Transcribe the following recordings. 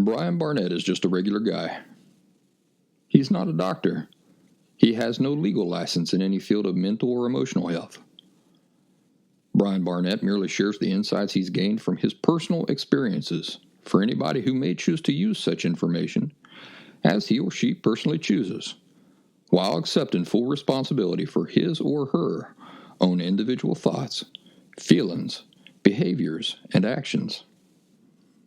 Brian Barnett is just a regular guy. He's not a doctor. He has no legal license in any field of mental or emotional health. Brian Barnett merely shares the insights he's gained from his personal experiences for anybody who may choose to use such information as he or she personally chooses, while accepting full responsibility for his or her own individual thoughts, feelings, behaviors, and actions.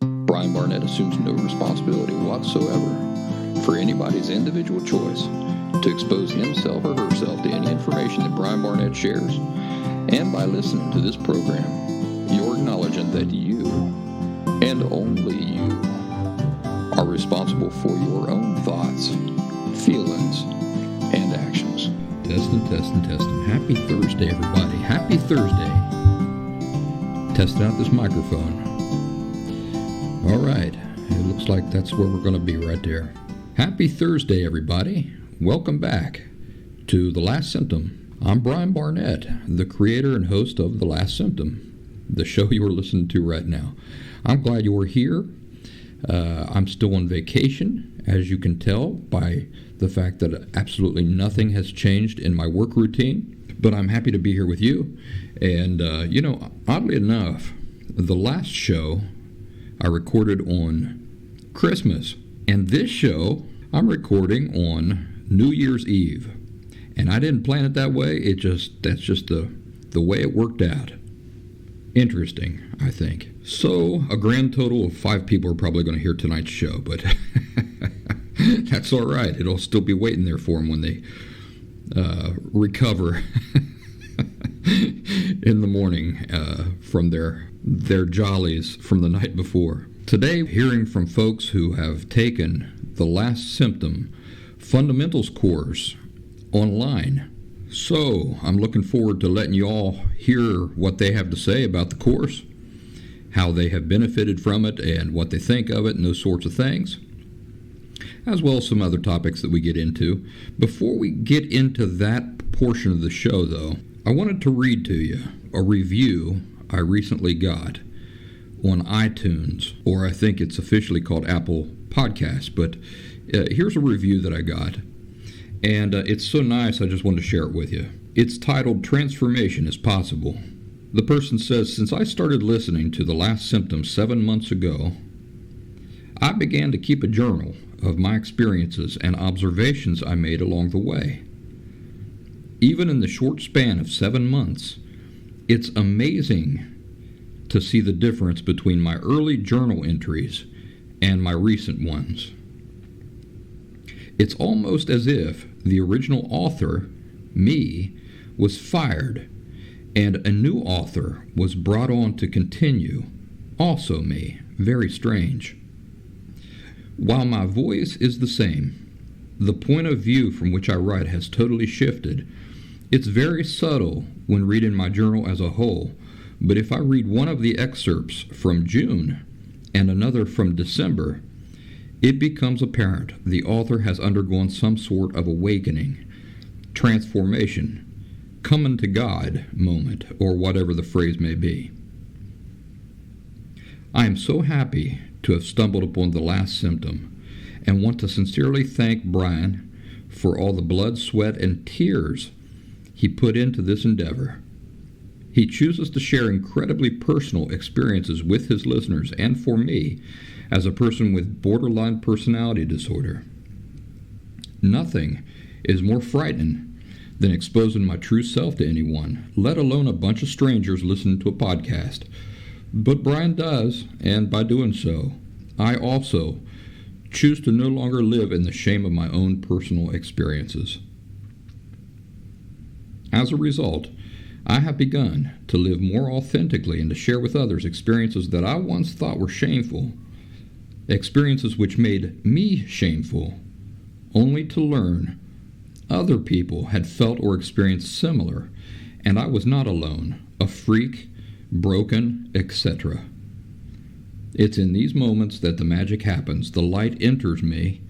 Brian Barnett assumes no responsibility whatsoever for anybody's individual choice to expose himself or herself to any information that Brian Barnett shares, and by listening to this program, you're acknowledging that you, and only you, are responsible for your own thoughts, feelings, and actions. Testing. Happy Thursday, everybody. Happy Thursday. Testing out this microphone. All right. It looks like that's where we're going to be right there. Happy Thursday, everybody. Welcome back to The Last Symptom. I'm Brian Barnett, the creator and host of The Last Symptom, the show you are listening to right now. I'm glad you are here. I'm still on vacation, as you can tell by the fact that absolutely nothing has changed in my work routine, but I'm happy to be here with you. And, oddly enough, the last show I recorded on Christmas, and this show I'm recording on New Year's Eve. And I didn't plan it that way. That's just the way it worked out. Interesting, I think. So, a grand total of 5 people are probably going to hear tonight's show, but that's all right. It'll still be waiting there for them when they recover in the morning from their jollies from the night before. Today, hearing from folks who have taken the Last Symptom Fundamentals course online. So, I'm looking forward to letting you all hear what they have to say about the course, how they have benefited from it, and what they think of it, and those sorts of things, as well as some other topics that we get into. Before we get into that portion of the show, though, I wanted to read to you a review I recently got on iTunes, or I think it's officially called Apple Podcasts, but here's a review that I got. And it's so nice, I just wanted to share it with you. It's titled, Transformation is Possible. The person says, since I started listening to The Last Symptom 7 months ago, I began to keep a journal of my experiences and observations I made along the way. Even in the short span of 7 months, it's amazing to see the difference between my early journal entries and my recent ones. It's almost as if the original author, me, was fired, and a new author was brought on to continue, also me. Very strange. While my voice is the same, the point of view from which I write has totally shifted. It's very subtle when reading my journal as a whole, but if I read one of the excerpts from June and another from December, it becomes apparent the author has undergone some sort of awakening, transformation, coming to God moment, or whatever the phrase may be. I am so happy to have stumbled upon The Last Symptom and want to sincerely thank Brian for all the blood, sweat, and tears he put into this endeavor. He chooses to share incredibly personal experiences with his listeners and for me as a person with borderline personality disorder. Nothing is more frightening than exposing my true self to anyone, let alone a bunch of strangers listening to a podcast. But Brian does, and by doing so, I also choose to no longer live in the shame of my own personal experiences. As a result, I have begun to live more authentically and to share with others experiences that I once thought were shameful, experiences which made me shameful, only to learn other people had felt or experienced similar, and I was not alone, a freak, broken, etc. It's in these moments that the magic happens, the light enters me,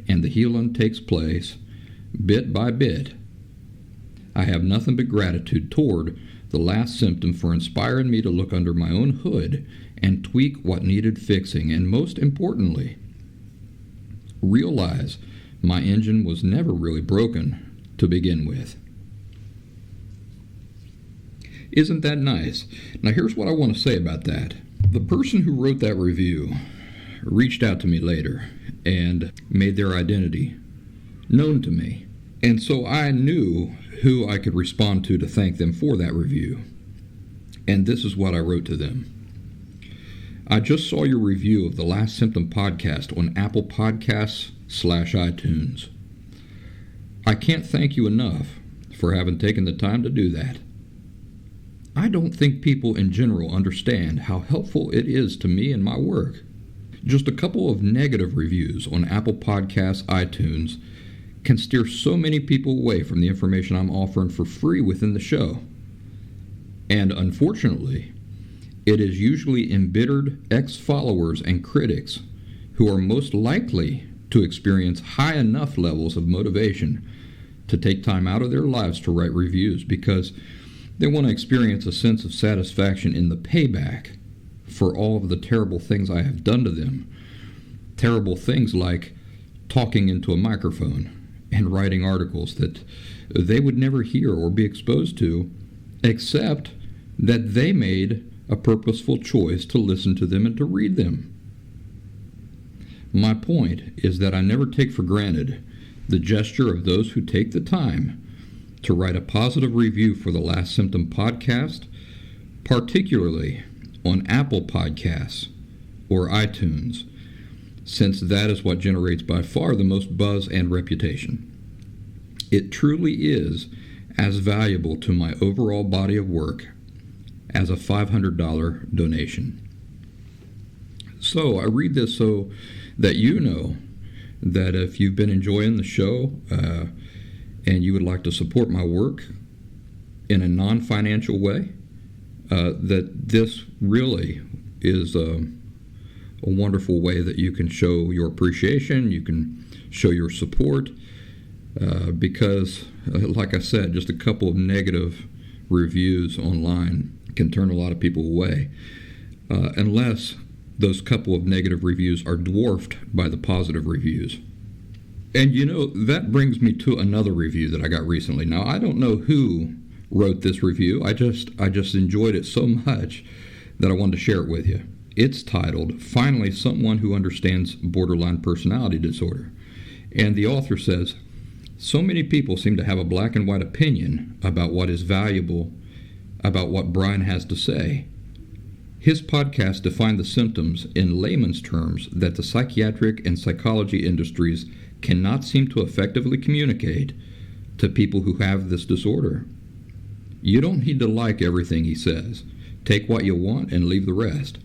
and the healing takes place, bit by bit. I have nothing but gratitude toward The Last Symptom for inspiring me to look under my own hood and tweak what needed fixing, and most importantly, realize my engine was never really broken to begin with. Isn't that nice? Now here's what I want to say about that. The person who wrote that review reached out to me later and made their identity known to me. And so I knew who I could respond to thank them for that review. And this is what I wrote to them. I just saw your review of the Last Symptom podcast on Apple Podcasts/iTunes. I can't thank you enough for having taken the time to do that. I don't think people in general understand how helpful it is to me in my work. Just a couple of negative reviews on Apple Podcasts, iTunes can steer so many people away from the information I'm offering for free within the show. And unfortunately, it is usually embittered ex-followers and critics who are most likely to experience high enough levels of motivation to take time out of their lives to write reviews because they want to experience a sense of satisfaction in the payback for all of the terrible things I have done to them. Terrible things like talking into a microphone and writing articles that they would never hear or be exposed to, except that they made a purposeful choice to listen to them and to read them. My point is that I never take for granted the gesture of those who take the time to write a positive review for the Last Symptom podcast, particularly on Apple Podcasts or iTunes, since that is what generates by far the most buzz and reputation. It truly is as valuable to my overall body of work as a $500 donation. So I read this so that you know that if you've been enjoying the show and you would like to support my work in a non-financial way, that this really is a wonderful way that you can show your appreciation, you can show your support, because, like I said, just a couple of negative reviews online can turn a lot of people away, unless those couple of negative reviews are dwarfed by the positive reviews. And you know, that brings me to another review that I got recently. Now, I don't know who wrote this review. I just enjoyed it so much that I wanted to share it with you. It's titled, "Finally Someone Who Understands Borderline Personality Disorder." And the author says, "So many people seem to have a black and white opinion about what is valuable about what Brian has to say. His podcast defined the symptoms in layman's terms that the psychiatric and psychology industries cannot seem to effectively communicate to people who have this disorder. You don't need to like everything he says. Take what you want and leave the rest."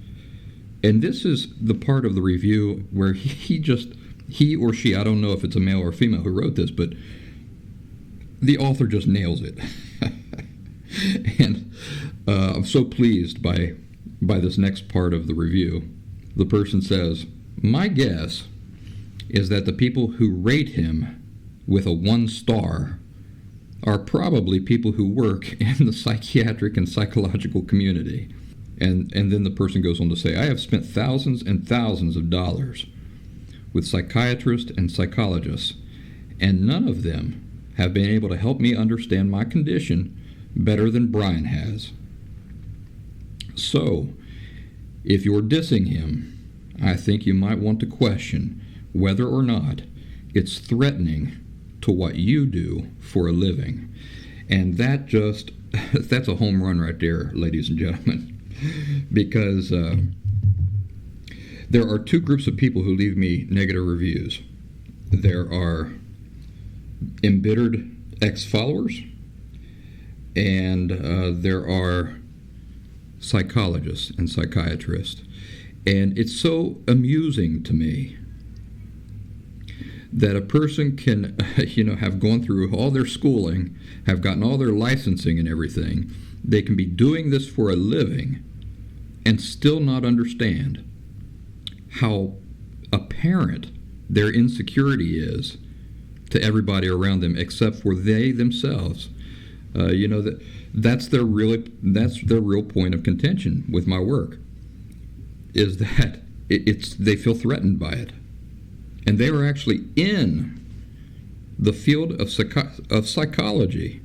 And this is the part of the review where he or she, I don't know if it's a male or female who wrote this, but the author just nails it. And I'm so pleased by this next part of the review. The person says, "My guess is that the people who rate him with a 1 star are probably people who work in the psychiatric and psychological community." And then the person goes on to say, "I have spent thousands and thousands of dollars with psychiatrists and psychologists, and none of them have been able to help me understand my condition better than Brian has. So, if you're dissing him, I think you might want to question whether or not it's threatening to what you do for a living." And that that's a home run right there, ladies and gentlemen, because there are two groups of people who leave me negative reviews. There are embittered ex-followers, and there are psychologists and psychiatrists. And it's so amusing to me that a person can, have gone through all their schooling, have gotten all their licensing and everything. They can be doing this for a living and still not understand how apparent their insecurity is to everybody around them except for they themselves. That's their real point of contention with my work, is that they feel threatened by it. And they are actually in the field of psychology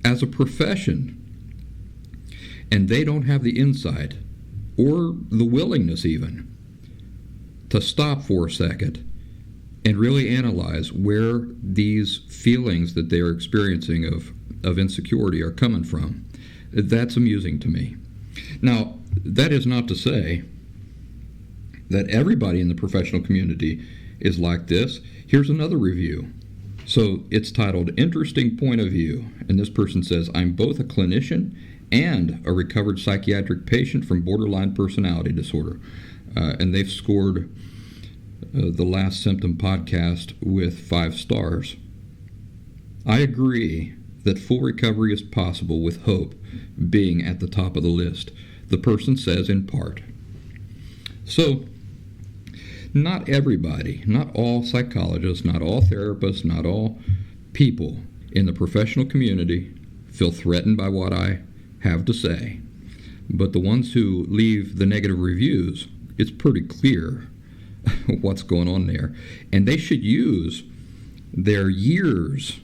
as a profession. And they don't have the insight or the willingness even to stop for a second and really analyze where these feelings that they're experiencing of insecurity are coming from. That's amusing to me. Now, that is not to say that everybody in the professional community is like this. Here's another review. So it's titled Interesting Point of View. And this person says, I'm both a clinician and a recovered psychiatric patient from borderline personality disorder. And they've scored the Last Symptom podcast with 5 stars. I agree that full recovery is possible with hope being at the top of the list, the person says in part. So, not everybody, not all psychologists, not all therapists, not all people in the professional community feel threatened by what I have to say. But the ones who leave the negative reviews, it's pretty clear what's going on there. And they should use their years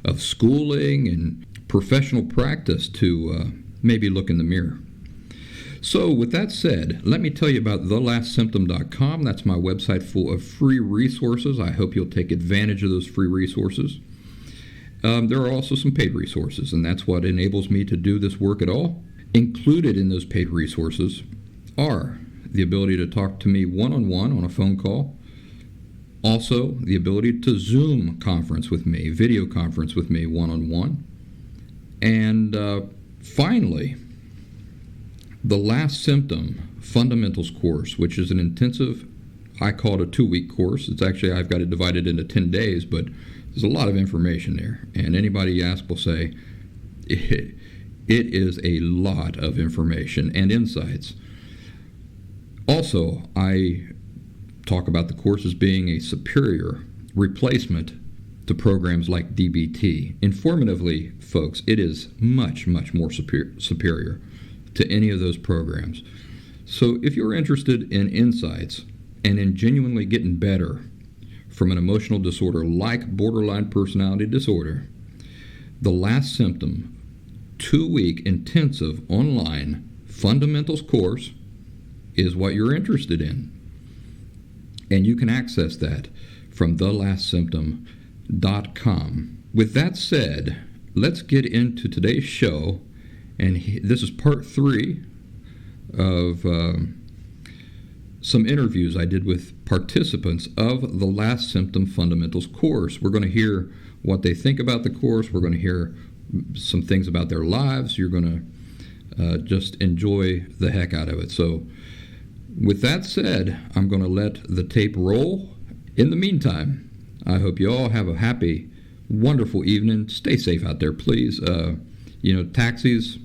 of schooling and professional practice to maybe look in the mirror. So with that said, let me tell you about thelastsymptom.com. That's my website full of free resources. I hope you'll take advantage of those free resources. There are also some paid resources, and that's what enables me to do this work at all. Included in those paid resources are the ability to talk to me one-on-one on a phone call. Also, the ability to Zoom conference with me, video conference with me one-on-one. And finally, the Last Symptom Fundamentals course, which is an intensive, I call it a 2-week course. It's actually, I've got it divided into 10 days, but there's a lot of information there. And anybody you ask will say, it is a lot of information and insights. Also, I talk about the course as being a superior replacement to programs like DBT. Informatively, folks, it is much, much more superior to any of those programs. So if you're interested in insights and in genuinely getting better from an emotional disorder like borderline personality disorder, the Last Symptom 2-week intensive online fundamentals course is what you're interested in. And you can access that from thelastsymptom.com. With that said, let's get into today's show. And this is part 3 of some interviews I did with participants of the Last Symptom Fundamentals course. We're going to hear what they think about the course. We're going to hear some things about their lives. You're going to just enjoy the heck out of it. So with that said, I'm going to let the tape roll. In the meantime, I hope you all have a happy, wonderful evening. Stay safe out there, please. Taxis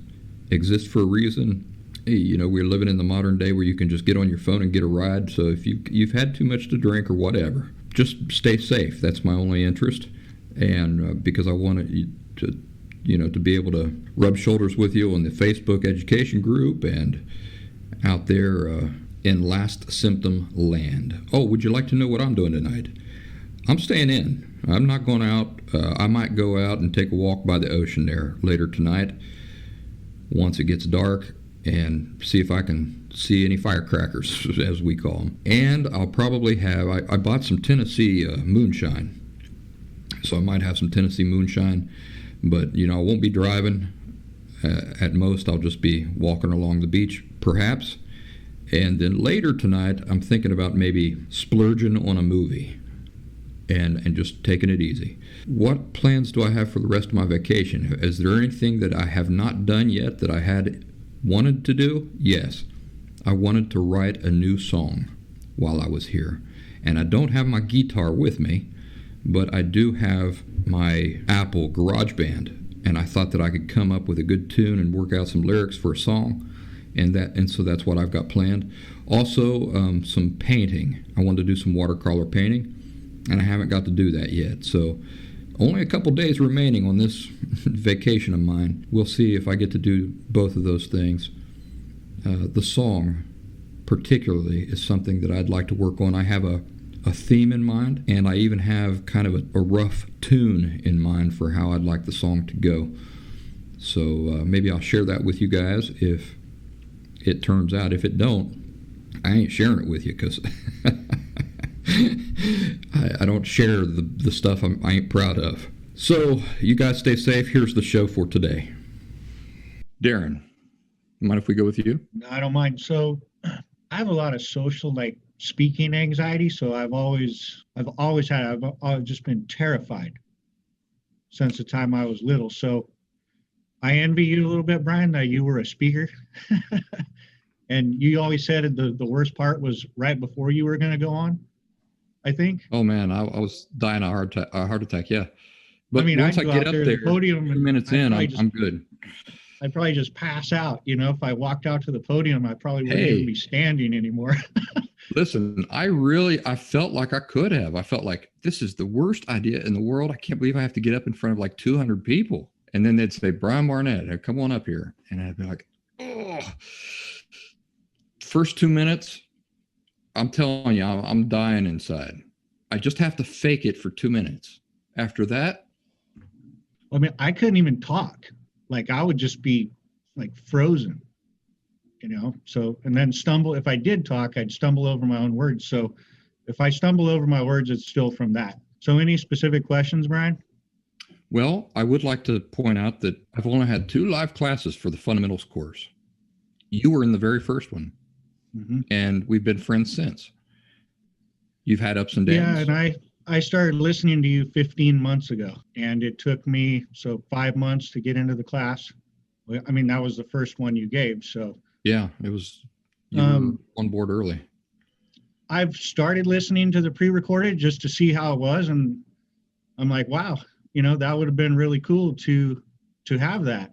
exist for a reason. We're living in the modern day where you can just get on your phone and get a ride. So if you've had too much to drink or whatever, just stay safe. That's my only interest. And because I want to be able to rub shoulders with you on the Facebook education group and out there in Last Symptom land. Oh, would you like to know what I'm doing tonight? I'm staying in. I'm not going out. I might go out and take a walk by the ocean there later tonight once it gets dark and see if I can see any firecrackers, as we call them. And I'll probably have, I bought some Tennessee moonshine. So I might have some Tennessee moonshine, but, I won't be driving. At most, I'll just be walking along the beach, perhaps. And then later tonight, I'm thinking about maybe splurging on a movie and just taking it easy. What plans do I have for the rest of my vacation? Is there anything that I have not done yet that I had wanted to do? Yes. I wanted to write a new song while I was here. And I don't have my guitar with me, but I do have my Apple GarageBand. And I thought that I could come up with a good tune and work out some lyrics for a song. And so that's what I've got planned. Also, some painting. I wanted to do some watercolor painting, and I haven't got to do that yet. So only a couple days remaining on this vacation of mine. We'll see if I get to do both of those things. The song, particularly, is something that I'd like to work on. I have a a theme in mind, and I even have kind of a rough tune in mind for how I'd like the song to go. So maybe I'll share that with you guys if it turns out. If it don't, I ain't sharing it with you, because I don't share the stuff I ain't proud of. So you guys stay safe. Here's the show for today. Darin, mind if we go with you? No, I don't mind. So I have a lot of social, like, speaking anxiety. So I've just been terrified since the time I was little. So I envy you a little bit, Brian, that you were a speaker. And you always said the worst part was right before you were going to go on, I think. Oh man, I was dying of a heart attack. Yeah. But I mean, once I go get out up there there, to the podium 2 minutes in, I'm good. I'd probably just pass out. You know, if I walked out to the podium, I probably wouldn't even be standing anymore. Listen, I felt like I could have. I felt like this is the worst idea in the world. I can't believe I have to get up in front of like 200 people. And then they'd say, Brian Barnett, come on up here. And I'd be like, oh. First 2 minutes, I'm telling you, I'm dying inside. I just have to fake it for 2 minutes. After that, I mean, I couldn't even talk. Like, I would just be like frozen, you know? So, and then if I did talk, I'd stumble over my own words. So if I stumble over my words, it's still from that. So any specific questions, Brian? Well, I would like to point out that I've only had 2 live classes for the fundamentals course. You were in the very first one. Mm-hmm. And we've been friends since. You've had ups and downs. Yeah, and I started listening to you 15 months ago, and it took me 5 months to get into the class. I mean, that was the first one you gave. So yeah, it was. You were on board early. I've started listening to the pre-recorded just to see how it was, and I'm like, wow, you know, that would have been really cool to have that.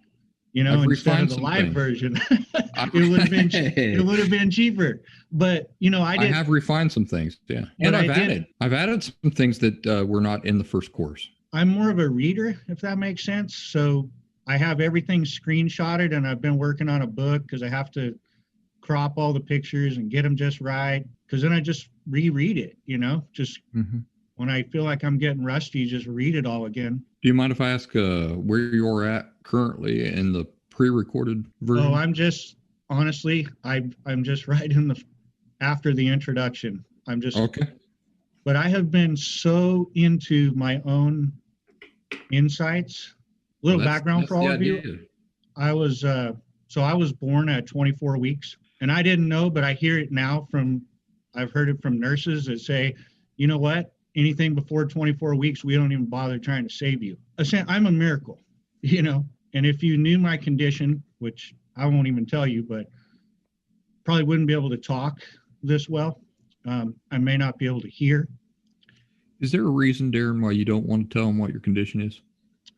You know, instead of the live version, it would have been cheaper. But you know, I have refined some things, yeah, and I've added some things that were not in the first course. I'm more of a reader, if that makes sense. So I have everything screenshotted, and I've been working on a book because I have to crop all the pictures and get them just right. Because then I just reread it, you know, just when I feel like I'm getting rusty, just read it all again. Do you mind if I ask where you're at currently in the pre-recorded version? Oh, I'm just right in after the introduction. I'm just okay. But I have been so into my own insights. Background for all of you. I was born at 24 weeks, and I didn't know, but I hear it now I've heard it from nurses that say, you know what? Anything before 24 weeks, we don't even bother trying to save you. I'm a miracle, you know? And if you knew my condition, which I won't even tell you, but probably wouldn't be able to talk this well. I may not be able to hear. Is there a reason, Darin, why you don't want to tell them what your condition is?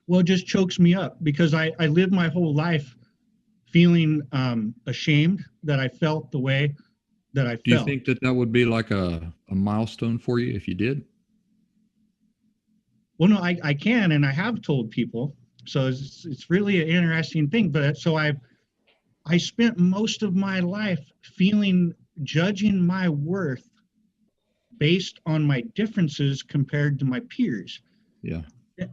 Well, it just chokes me up because I lived my whole life feeling ashamed that I felt the way that I felt. Do you think that would be like a milestone for you if you did? Well, no, I can, and I have told people. So it's really an interesting thing. But so I spent most of my life judging my worth based on my differences compared to my peers. Yeah.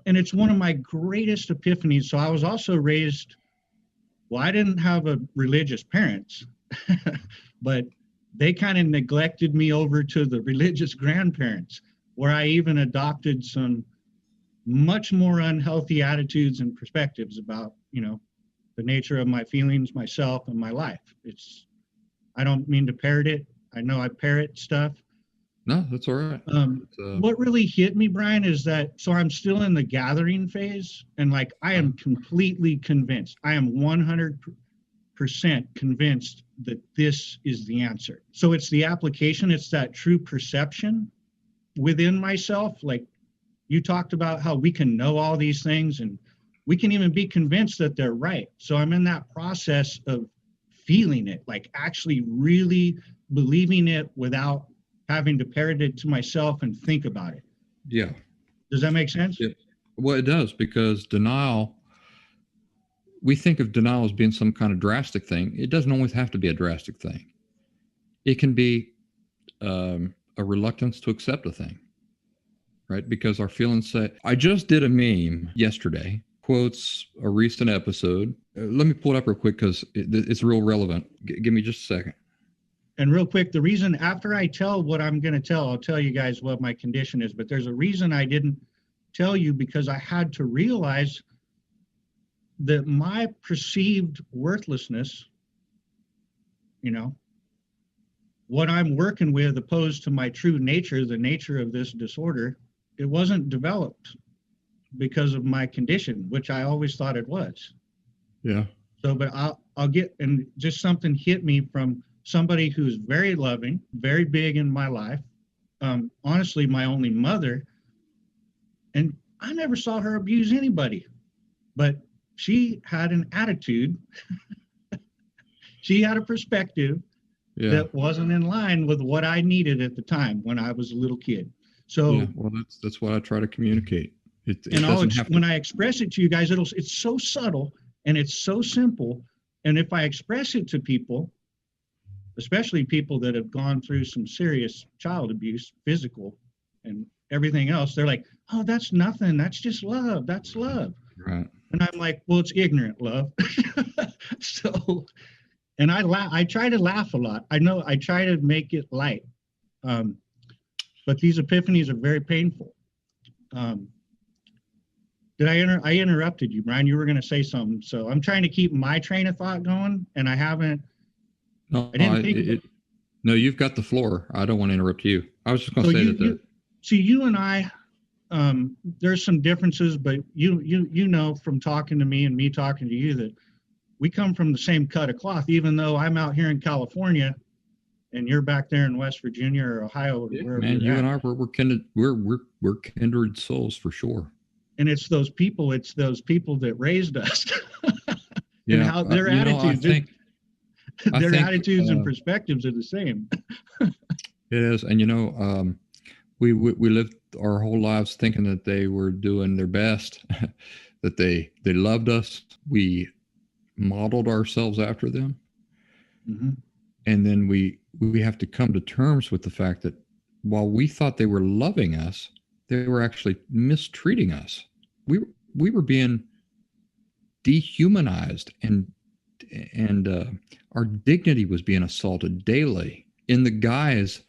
And it's one of my greatest epiphanies. So I was also raised, I didn't have religious parents, but they kind of neglected me over to the religious grandparents, where I even adopted some much more unhealthy attitudes and perspectives about, you know, the nature of my feelings, myself, and my life. I don't mean to parrot it. I know I parrot stuff. No, that's all right. What really hit me, Brian, is that, so I'm still in the gathering phase, and like, I am completely convinced. I am 100% convinced that this is the answer. So it's the application. It's that true perception within myself. Like, you talked about how we can know all these things and we can even be convinced that they're right. So I'm in that process of feeling it, like actually really believing it without having to parrot it to myself and think about it. Yeah. Does that make sense? Yeah. Well, it does, because denial, we think of denial as being some kind of drastic thing. It doesn't always have to be a drastic thing. It can be a reluctance to accept a thing, right? Because our feelings say, I just did a meme yesterday, quotes a recent episode. Let me pull it up real quick because it's real relevant. Give me just a second. And real quick, the reason after I tell what I'm going to tell, I'll tell you guys what my condition is. But there's a reason I didn't tell you, because I had to realize that my perceived worthlessness, what I'm working with opposed to my true nature, the nature of this disorder, it wasn't developed because of my condition, which I always thought it was. Yeah. So, but I'll get, and just something hit me from somebody who's very loving, very big in my life. Honestly, my only mother, and I never saw her abuse anybody, but she had an attitude. She had a perspective that wasn't in line with what I needed at the time when I was a little kid. So, well, that's what I try to communicate. When I express it to you guys, it's so subtle and it's so simple. And if I express it to people, especially people that have gone through some serious child abuse, physical and everything else, they're like, oh, that's nothing. That's just love. That's love. Right. And I'm like, well, it's ignorant love. So, and I try to laugh a lot. I know I try to make it light. But these epiphanies are very painful. I interrupted you, Brian? You were going to say something. So I'm trying to keep my train of thought going, and I haven't. No, you've got the floor. I don't want to interrupt you. I was just going to say that. See, you and I, there's some differences, but you know from talking to me and me talking to you that we come from the same cut of cloth, even though I'm out here in California and you're back there in West Virginia or Ohio. Or man, you and I, we're kindred souls for sure. And it's those people that raised us. And how their attitudes, their attitudes and perspectives are the same. It is. And, we lived our whole lives thinking that they were doing their best, that they loved us. We modeled ourselves after them. Mm-hmm. And then we have to come to terms with the fact that while we thought they were loving us, they were actually mistreating us. We were being dehumanized, and our dignity was being assaulted daily in the guise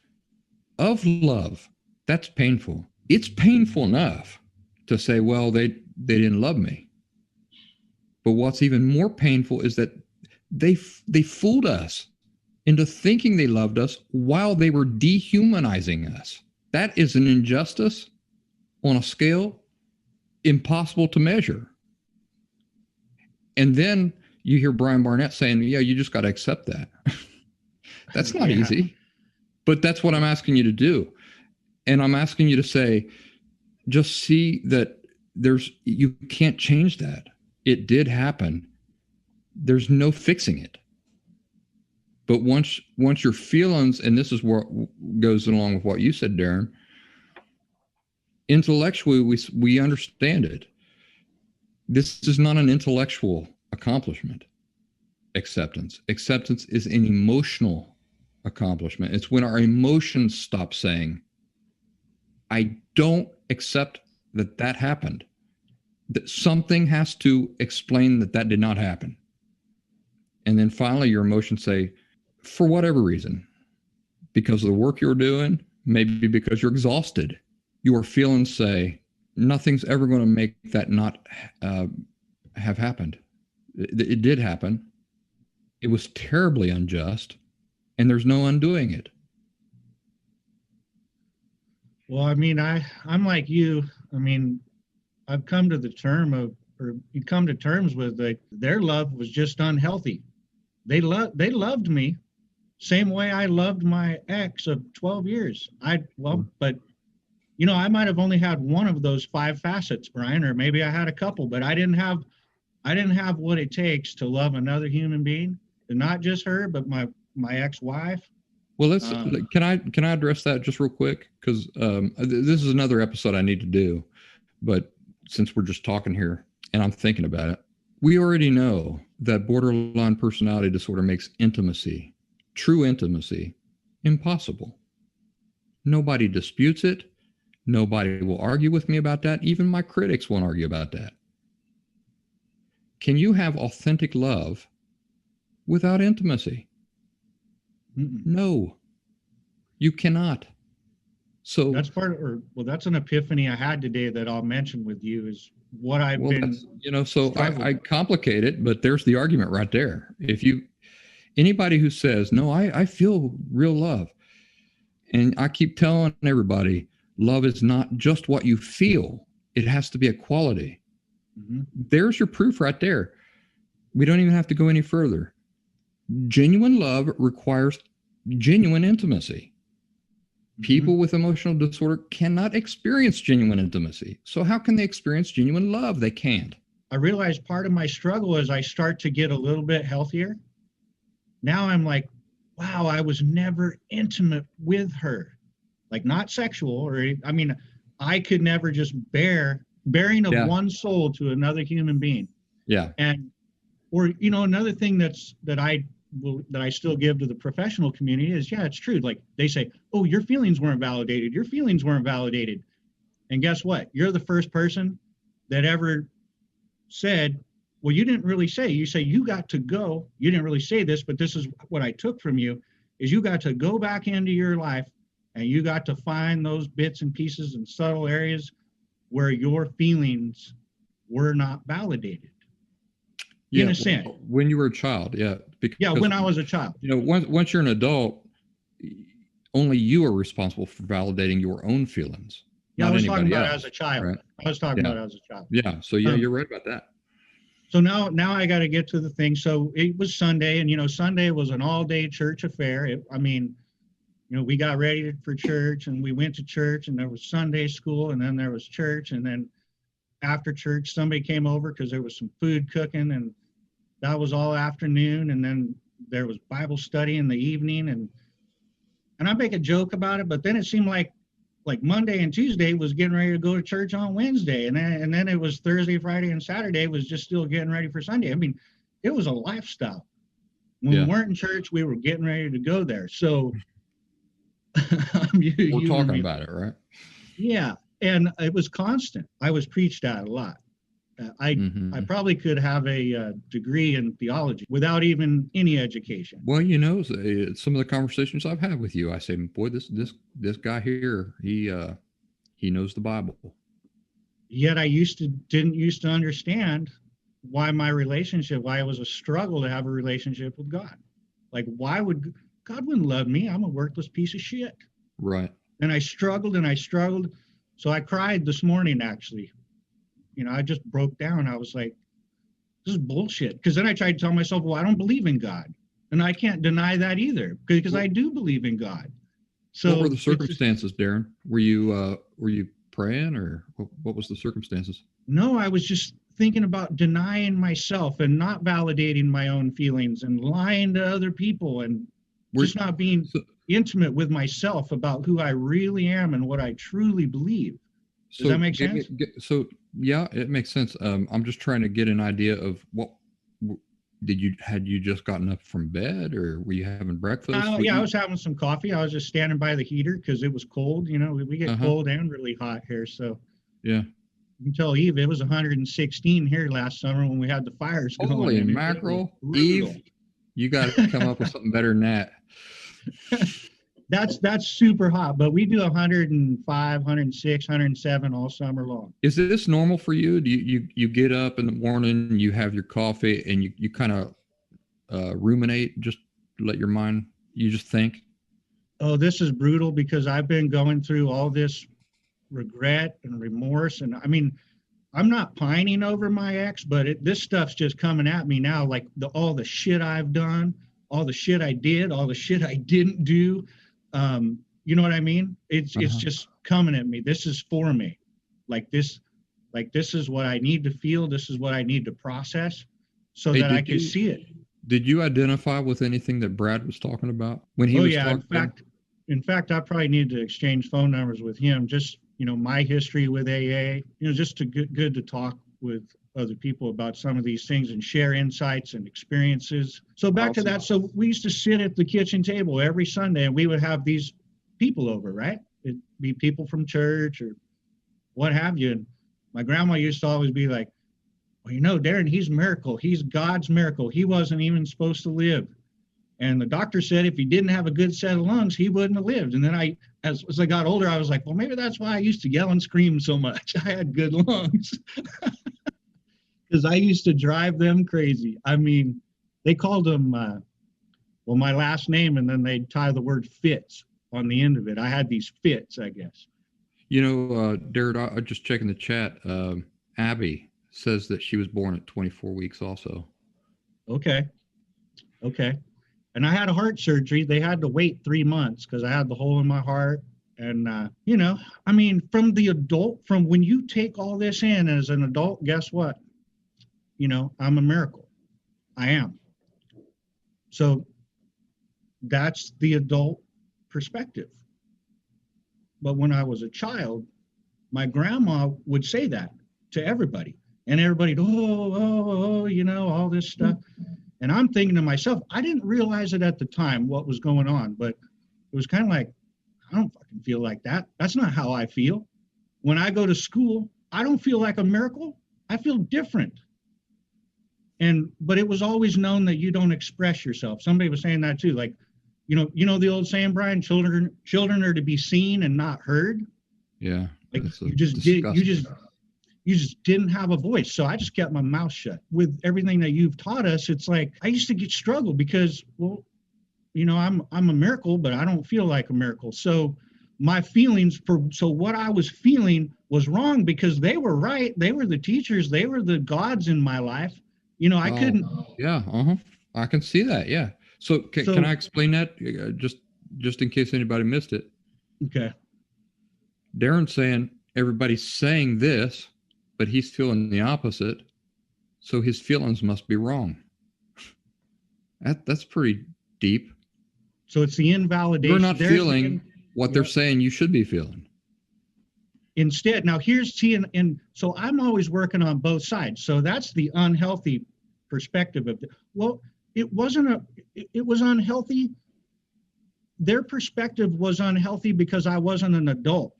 of love. That's painful. It's painful enough to say, well, they didn't love me. But what's even more painful is that they fooled us into thinking they loved us while they were dehumanizing us. That is an injustice on a scale impossible to measure. And then you hear Brian Barnett saying, yeah, you just got to accept that. That's not easy, but that's what I'm asking you to do. And I'm asking you to say, just see that you can't change that. It did happen. There's no fixing it. But once your feelings, and this is what goes along with what you said, Darin, intellectually, we understand it. This is not an intellectual accomplishment, acceptance. Acceptance is an emotional accomplishment. It's when our emotions stop saying, I don't accept that happened. That something has to explain that did not happen. And then finally, your emotions say, for whatever reason, because of the work you're doing, maybe because you're exhausted, your feelings say, nothing's ever going to make that not have happened. It did happen. It was terribly unjust, and there's no undoing it. Well, I mean, I'm like you. I mean, I've come to the you come to terms with their love was just unhealthy. They loved me same way I loved my ex of 12 years. But I might have only had one of those 5 facets, Brian, or maybe I had a couple, but I didn't have what it takes to love another human being, and not just her, but my ex-wife. Well, can I address that just real quick? Because this is another episode I need to do, but since we're just talking here and I'm thinking about it, we already know that borderline personality disorder makes intimacy, true intimacy, impossible. Nobody disputes it. Nobody will argue with me about that. Even my critics won't argue about that. Can you have authentic love without intimacy? No, you cannot. So that's that's an epiphany I had today that I'll mention with you is what I've been. So I complicate it, but there's the argument right there. Anybody who says, no, I feel real love. And I keep telling everybody, love is not just what you feel. It has to be a quality. Mm-hmm. There's your proof right there. We don't even have to go any further. Genuine love requires genuine intimacy. Mm-hmm. People with emotional disorder cannot experience genuine intimacy. So how can they experience genuine love? They can't. I realized part of my struggle is I start to get a little bit healthier. Now I'm like, wow, I was never intimate with her. Like not sexual I could never just bearing of one soul to another human being. Yeah. Another thing that I still give to the professional community is, it's true. Like they say, oh, your feelings weren't validated. Your feelings weren't validated. And guess what? You're the first person that ever said, well, you didn't really say, you say you got to go. You didn't really say this, but this is what I took from you is you got to go back into your life and you got to find those bits and pieces and subtle areas where your feelings were not validated. In a sense. When you were a child, because, when I was a child. Once you're an adult, only you are responsible for validating your own feelings. Yeah, I was talking about as a child. Right? I was talking about as a child. Yeah, so you're right about that. So now I got to get to the thing. So it was Sunday, and Sunday was an all-day church affair. We got ready for church, and we went to church, and there was Sunday school, and then there was church, and then after church, somebody came over because there was some food cooking, and that was all afternoon, and then there was Bible study in the evening, and I make a joke about it, but then it seemed like Monday and Tuesday was getting ready to go to church on Wednesday, and then it was Thursday, Friday, and Saturday was just still getting ready for Sunday. I mean, it was a lifestyle. When we weren't in church, we were getting ready to go there. So we're talking about it, right? Yeah, and it was constant. I was preached at a lot. I probably could have a degree in theology without even any education. Well, some of the conversations I've had with you, I say, boy, this guy here, he knows the Bible. Yet I didn't used to understand why it was a struggle to have a relationship with God. Like, why would God wouldn't love me? I'm a worthless piece of shit. Right. And I struggled. So I cried this morning, actually. I just broke down. I was like, this is bullshit. Because then I tried to tell myself, well, I don't believe in God. And I can't deny that either, because I do believe in God. So what were the circumstances, Darin? Were you praying, or what was the circumstances? No, I was just thinking about denying myself and not validating my own feelings and lying to other people and just not being intimate with myself about who I really am and what I truly believe. Does that make sense? Yeah, it makes sense. I'm just trying to get an idea of what had you just gotten up from bed, or were you having breakfast? I was having some coffee. I was just standing by the heater because it was cold. We get cold and really hot here. So yeah, you can tell Eve, it was 116 here last summer when we had the fires going. Holy mackerel, Eve, you got to come up with something better than that. That's super hot, but we do 105, 106, 107 all summer long. Is this normal for you? Do you get up in the morning, you have your coffee, and you kind of ruminate, just let your mind, you just think? Oh, this is brutal because I've been going through all this regret and remorse. And I mean, I'm not pining over my ex, but this stuff's just coming at me now, like all the shit I've done, all the shit I did, all the shit I didn't do. You know what I mean? It's just coming at me. This is for me. This is what I need to feel. This is what I need to process so that I can see it. Did you identify with anything that Brad was talking about when he was talking? In fact, I probably need to exchange phone numbers with him. Just, my history with AA, just good to talk with other people about some of these things and share insights and experiences. So back to that. So we used to sit at the kitchen table every Sunday and we would have these people over, right? it'd be people from church or what have you. And my grandma used to always be like, well, you know, Darin, he's a miracle. He's God's miracle. He wasn't even supposed to live. And the doctor said if he didn't have a good set of lungs, he wouldn't have lived. And then as I got older, I was like, well, maybe that's why I used to yell and scream so much. I had good lungs. Because I used to drive them crazy. I mean, they called them, my last name, and then they'd tie the word Fitz on the end of it. I had these fits, I guess. You know, Darin, I just checking the chat. Abby says that she was born at 24 weeks also. Okay. And I had a heart surgery. They had to wait 3 months because I had the hole in my heart. And, you know, I mean, from when you take all this in as an adult, guess what? You know, I'm a miracle. I am. So that's the adult perspective. But when I was a child, my grandma would say that to everybody. And everybody, you know, all this stuff. And I'm thinking to myself, I didn't realize it at the time what was going on, but it was kind of like, I don't fucking feel like that. That's not how I feel. When I go to school, I don't feel like a miracle. I feel different. But it was always known that you don't express yourself. Somebody was saying that too. Like, you know the old saying, Brian, children are to be seen and not heard. Yeah. Like you just didn't have a voice. So I just kept my mouth shut. With everything that you've taught us, it's like I used to struggle because, well, you know, I'm a miracle, but I don't feel like a miracle. So my feelings so what I was feeling was wrong because they were right. They were the teachers. They were the gods in my life. You know, I couldn't. Yeah. I can see that. Yeah. So can I explain that just in case anybody missed it? Okay. Darin's saying everybody's saying this, but he's feeling the opposite. So his feelings must be wrong. That's pretty deep. So it's the invalidation. You're not feeling what they're saying you should be feeling. Instead, now here's and so I'm always working on both sides. So that's the unhealthy perspective of it was unhealthy. Their perspective was unhealthy because I wasn't an adult.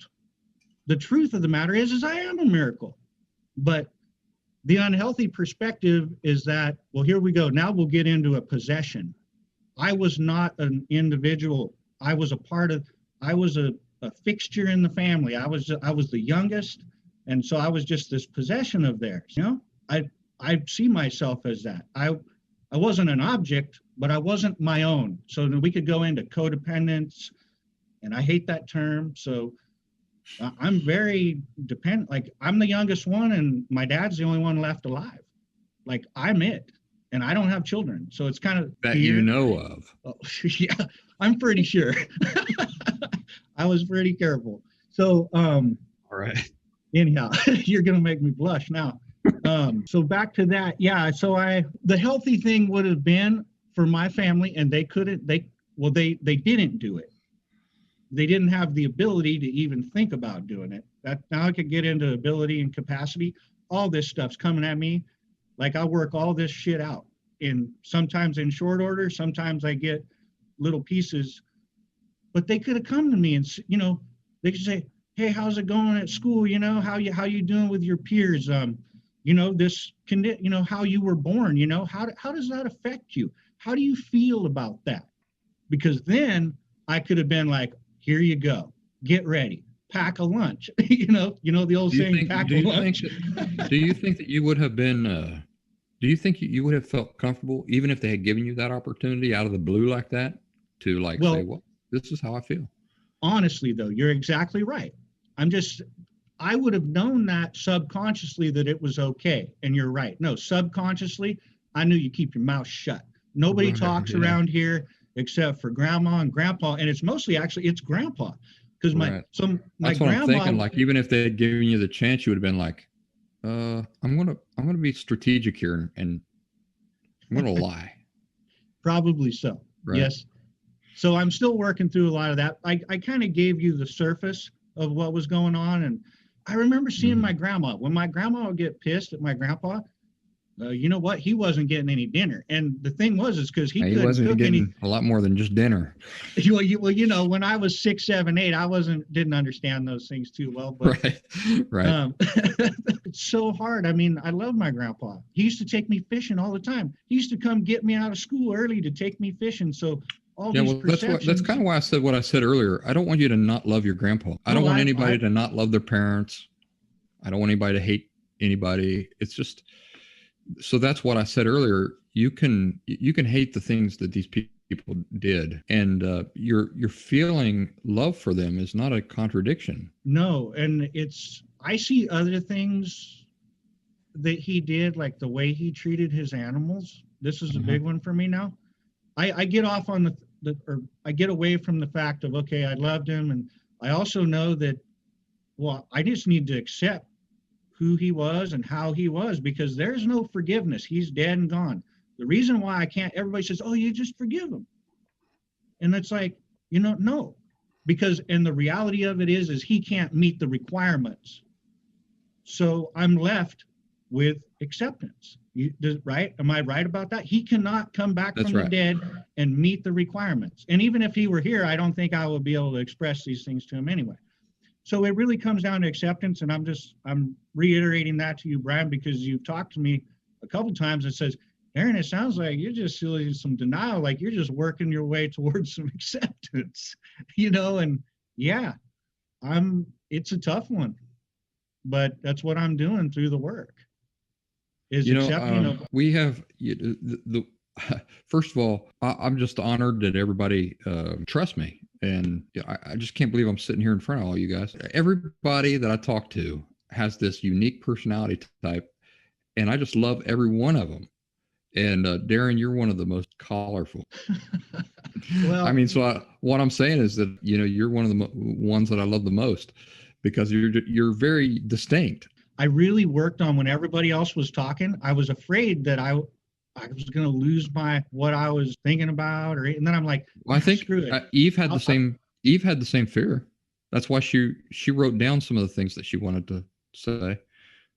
The truth of the matter is I am a miracle. But the unhealthy perspective is that, well, here we go. Now we'll get into a possession. I was not an individual. I was a fixture in the family. I was the youngest. And so I was just this possession of theirs. You know, I see myself as that. I wasn't an object, but I wasn't my own. So then we could go into codependence, and I hate that term. So I'm very dependent. Like I'm the youngest one, and my dad's the only one left alive. Like I'm it, and I don't have children. So it's kind of that you know of. Oh, yeah, I'm pretty sure. I was pretty careful. So, all right. Anyhow, you're gonna make me blush now. So back to that. Yeah. So the healthy thing would have been for my family, and they didn't do it. They didn't have the ability to even think about doing it. That now I could get into ability and capacity. All this stuff's coming at me. Like I work all this shit out sometimes in short order. Sometimes I get little pieces, but they could have come to me and, you know, they could say, hey, how's it going at school? You know, how you doing with your peers? You know, you know, how you were born, you know, how does that affect you? How do you feel about that? Because then I could have been like, here you go, get ready, pack a lunch. you know the old saying, pack a lunch. Do you think that you would have been, do you think you would have felt comfortable even if they had given you that opportunity out of the blue like that to say, well, this is how I feel? Honestly, though, you're exactly right. I would have known that subconsciously that it was okay. And you're right. No, subconsciously, I knew you keep your mouth shut. Nobody talks around here except for grandma and grandpa. And it's mostly it's grandpa. Because my That's grandma, what I'm thinking. Like, even if they had given you the chance, you would have been like, I'm gonna be strategic here and I'm gonna lie. Probably so. Right. Yes. So I'm still working through a lot of that. I kind of gave you the surface of what was going on. And I remember seeing my grandma. When my grandma would get pissed at my grandpa, You know what? He wasn't getting any dinner. And the thing is because he wasn't cook getting any. A lot more than just dinner. Well, when I was 6, 7, 8, I didn't understand those things too well. But right. It's so hard. I mean, I love my grandpa. He used to take me fishing all the time. He used to come get me out of school early to take me fishing. So that's kind of why I said what I said earlier. I don't want you to not love your grandpa. I don't want anybody to not love their parents. I don't want anybody to hate anybody. It's just, so that's what I said earlier. You can hate the things that these people did, and you're feeling love for them is not a contradiction. No, and I see other things that he did, like the way he treated his animals. This is a big one for me now. I get off on I get away from the fact of, okay, I loved him, and I also know that, well, I just need to accept who he was and how he was, because there's no forgiveness. He's dead and gone. The reason why I can't, everybody says, oh, you just forgive him. And it's like, no, because, and the reality of it is he can't meet the requirements. So I'm left with acceptance. Right? Am I right about that? He cannot come back from the dead and meet the requirements. And even if he were here, I don't think I would be able to express these things to him anyway. So it really comes down to acceptance. And I'm reiterating that to you, Brian, because you've talked to me a couple of times and says, Darin, it sounds like you're just feeling some denial, like you're just working your way towards some acceptance, and yeah, it's a tough one, but that's what I'm doing through the work. Is accepting we have first of all, I'm just honored that everybody trusts me. And I just can't believe I'm sitting here in front of all you guys. Everybody that I talk to has this unique personality type, and I just love every one of them. And Darin, you're one of the most colorful. Well, I mean, what I'm saying is that you're one of the ones that I love the most, because you're very distinct. I really worked on, when everybody else was talking, I was afraid that I was going to lose what I was thinking about, and then I'm like, well, I think Eve had the same fear. That's why she wrote down some of the things that she wanted to say.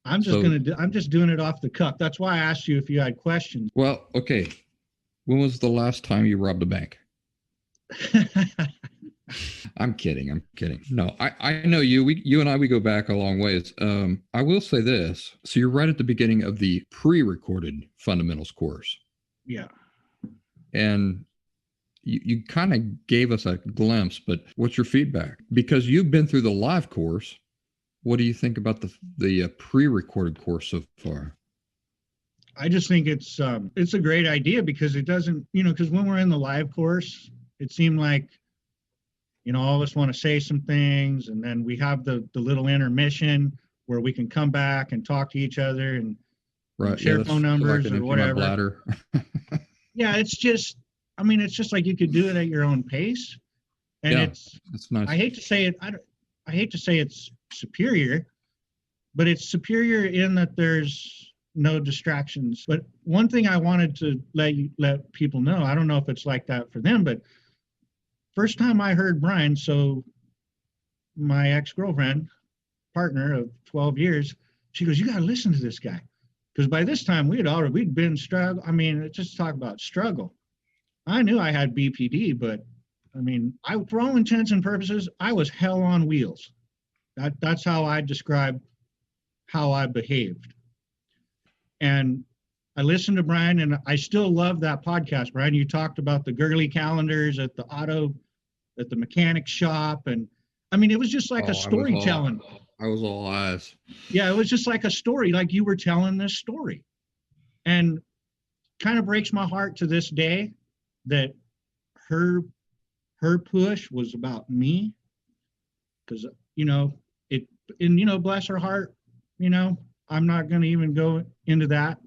I'm just doing it off the cuff. That's why I asked you if you had questions. Well, okay. When was the last time you robbed a bank? I'm kidding. No, I know you. You and I, we go back a long ways. I will say this. So you're right at the beginning of the pre-recorded fundamentals course. Yeah. And you kind of gave us a glimpse, but what's your feedback? Because you've been through the live course. What do you think about the pre-recorded course so far? I just think it's a great idea, because it doesn't, because when we're in the live course, it seemed like, all of us want to say some things, and then we have the little intermission where we can come back and talk to each other and share phone numbers or whatever. Yeah, it's just like you could do it at your own pace, and it's nice. I hate to say it. I hate to say it's superior, but it's superior in that there's no distractions. But one thing I wanted to let people know, I don't know if it's like that for them, but first time I heard Brian, so my ex-girlfriend, partner of 12 years, she goes, you got to listen to this guy. Because by this time we'd been struggle. I mean, just talk about struggle. I knew I had BPD, but I mean, for all intents and purposes, I was hell on wheels. That's how I describe how I behaved. And I listened to Brian, and I still love that podcast. Brian, you talked about the girly calendars at the mechanic shop. And I mean, it was just like a storytelling. I was all eyes. Yeah, it was just like a story, like you were telling this story. And kind of breaks my heart to this day that her push was about me. Because, bless her heart, I'm not going to even go into that.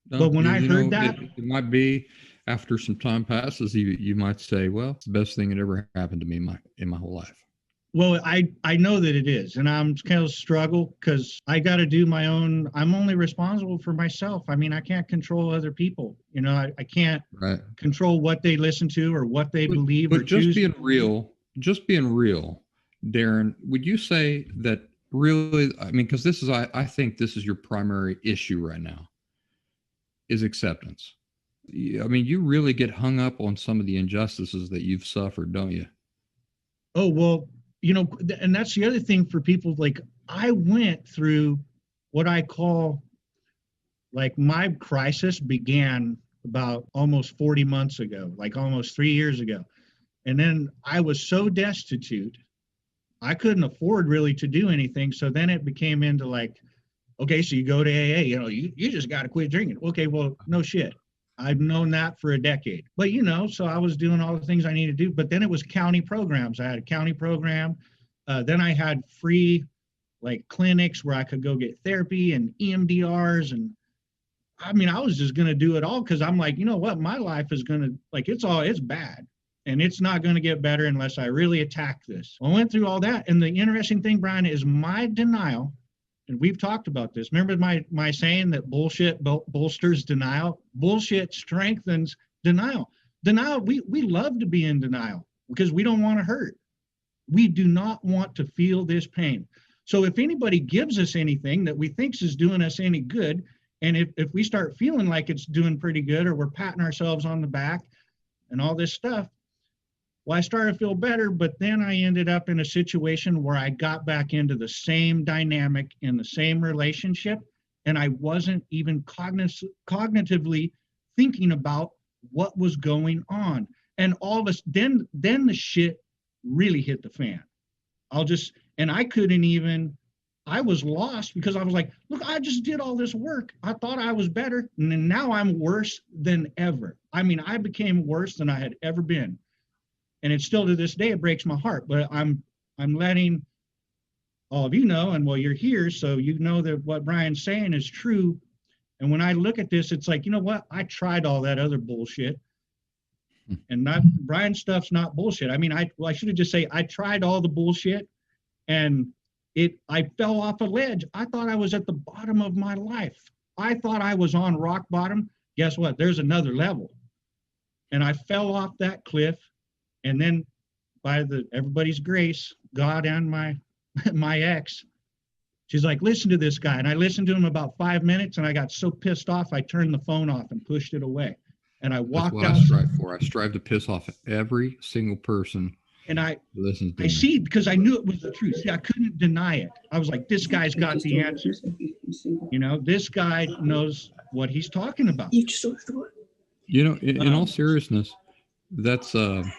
No, but when I heard that, it might be after some time passes, you might say, well, it's the best thing that ever happened to me in my whole life. Well, I know that it is, and I'm kind of struggle because I got to do my own. I'm only responsible for myself. I mean, I can't control other people. I can't control what they listen to or what they believe. But just being real, Darin, would you say that really? I mean, because I think this is your primary issue right now. is acceptance. I mean, you really get hung up on some of the injustices that you've suffered, don't you? Oh, well, and that's the other thing for people. Like, I went through what I call, like, my crisis began about almost 40 months ago, like almost 3 years ago. And then I was so destitute, I couldn't afford really to do anything. So then it became into like, okay, so you go to AA, you just got to quit drinking. Okay, well, no shit. I've known that for a decade. But, so I was doing all the things I needed to do. But then it was county programs. I had a county program. Then I had free, like, clinics where I could go get therapy and EMDRs. And I mean, I was just going to do it all because I'm like, you know what? My life is going to, like, it's bad. And it's not going to get better unless I really attack this. I went through all that. And the interesting thing, Brian, is my denial. And we've talked about this. Remember my saying that bullshit bolsters denial? Bullshit strengthens denial. Denial, we love to be in denial because we don't want to hurt. We do not want to feel this pain. So if anybody gives us anything that we think is doing us any good, and if we start feeling like it's doing pretty good, or we're patting ourselves on the back and all this stuff, well, I started to feel better, but then I ended up in a situation where I got back into the same dynamic in the same relationship, and I wasn't even cognitively thinking about what was going on. And all of us, then the shit really hit the fan. I was lost because I was like, look, I just did all this work. I thought I was better, and now I'm worse than ever. I mean, I became worse than I had ever been. And it's still to this day, it breaks my heart, but I'm letting all of you know, and well, you're here, so you know that what Brian's saying is true. And when I look at this, it's like, you know what? I tried all that other bullshit, and Brian's stuff's not bullshit. I mean, I should have just say I tried all the bullshit, and I fell off a ledge. I thought I was at the bottom of my life. I thought I was on rock bottom. Guess what? There's another level, and I fell off that cliff. And then by everybody's grace, God and my ex, she's like, listen to this guy. And I listened to him about 5 minutes, and I got so pissed off, I turned the phone off and pushed it away. And I walked out. That's what I strive for. I strive to piss off every single person. And I see, because I knew it was the truth. See, I couldn't deny it. I was like, this guy's got the answer. This guy knows what he's talking about. In all seriousness, that's